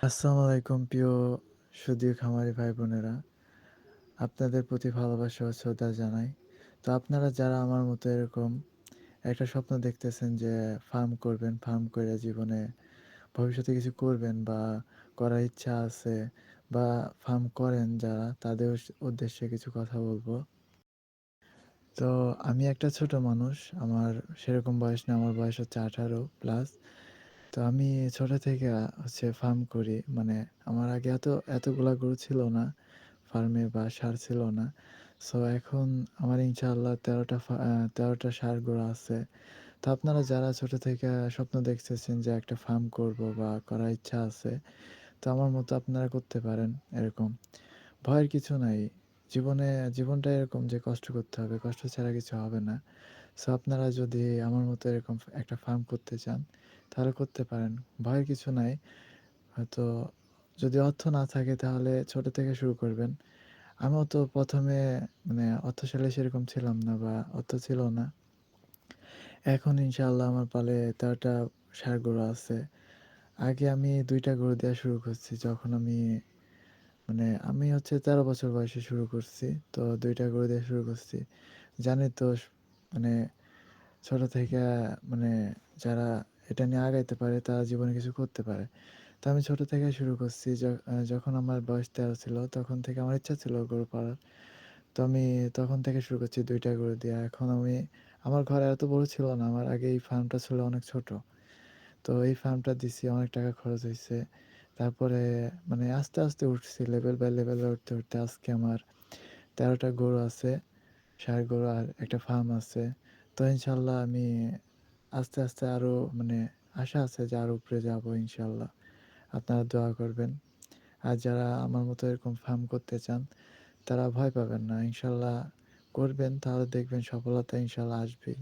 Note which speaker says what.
Speaker 1: আসসালামু আলাইকুম প্রিয় সুধী খামারি ভাই বোনেরা। আপনাদের প্রতি ভালোবাসা ও শ্রদ্ধা জানাই। তো আপনারা যারা আমার মতো এরকম একটা স্বপ্ন দেখতেছেন যে ফার্ম করবেন, ফার্ম করে জীবনে ভবিষ্যতে কিছু করবেন বা করার ইচ্ছা আছে বা ফার্ম করেন যারা তাদের উদ্দেশ্যে কিছু কথা বলবো। তো আমি একটা ছোট মানুষ। আমার সেরকম বয়স না। আমার বয়স হচ্ছে 18 প্লাস। তো আমি ছোট থেকে ফার্ম করি। মানে আমার আগে এতগুলা গরু ছিল না। ফার্মে বা ষাঁড় ছিল না। সো এখন আমার ইনশাআল্লাহ ১৩ টা ষাঁড় গরু আছে। তো আপনারা যারা ছোট থেকে স্বপ্ন দেখতেছেন যে একটা ফার্ম করব বা করার ইচ্ছা আছে, তো আমার মতো আপনারা করতে পারেন এরকম। ভয়ের কিছু নাই। জীবনটা এরকম যে কষ্ট করতে হবে। কষ্ট ছাড়া কিছু হবে না। সো আপনারা যদি আমার মতো এরকম একটা ফার্ম করতে চান, তাহলে করতে পারেন। ভয়ের কিছু নাই। হয়তো যদি অর্থ না থাকে তাহলে ছোট থেকে শুরু করবেন। আমিও তো ১ম এ মানে অর্থশালী সেরকম ছিলাম না বা অর্থ ছিল না। এখন ইনশাআল্লাহ আমার পালে ১৩ টা ষাঁড় গরু আছে। আগে আমি ২ টা গরু দেয়া শুরু করছি। যখন আমি হচ্ছে ১৩ বছর বয়সে শুরু করছি। তো ২ টা গরু দিয়ে শুরু করছি। জানি তো মানে ছোট থেকে মানে যারা এটা নিয়ে আগাইতে পারে তারা জীবনে কিছু করতে পারে। তো আমি ছোট থেকে শুরু করছি। যখন আমার বয়স ১৩ ছিল তখন থেকে আমার ইচ্ছা ছিল গরু পালার। তো আমি তখন থেকে শুরু করছি ২ টা গরু দিয়ে। এখন আমার ঘর এত বড় ছিল না। আমার আগে এই ফার্মটা ছিল অনেক ছোট। তো এই ফার্মটা দিছি, অনেক টাকা খরচ হইছে। তারপরে আস্তে আস্তে উঠছি লেভেল বাই লেভেলে উঠতে আজকে আমার ১৩ টা গরু আছে, ষাঁড় গরু আর একটা ফার্ম আছে। তো ইনশাআল্লাহ আমি আস্তে আস্তে আরো আশা আছে যে আরো উপরে যাবো ইনশাআল্লাহ। আপনারা দোয়া করবেন। আর যারা আমার মতো এরকম ফার্ম করতে চান, তারা ভয় পাবেন না। ইনশাআল্লাহ করবেন তাহলে দেখবেন সফলতা ইনশাআল্লাহ আসবেই।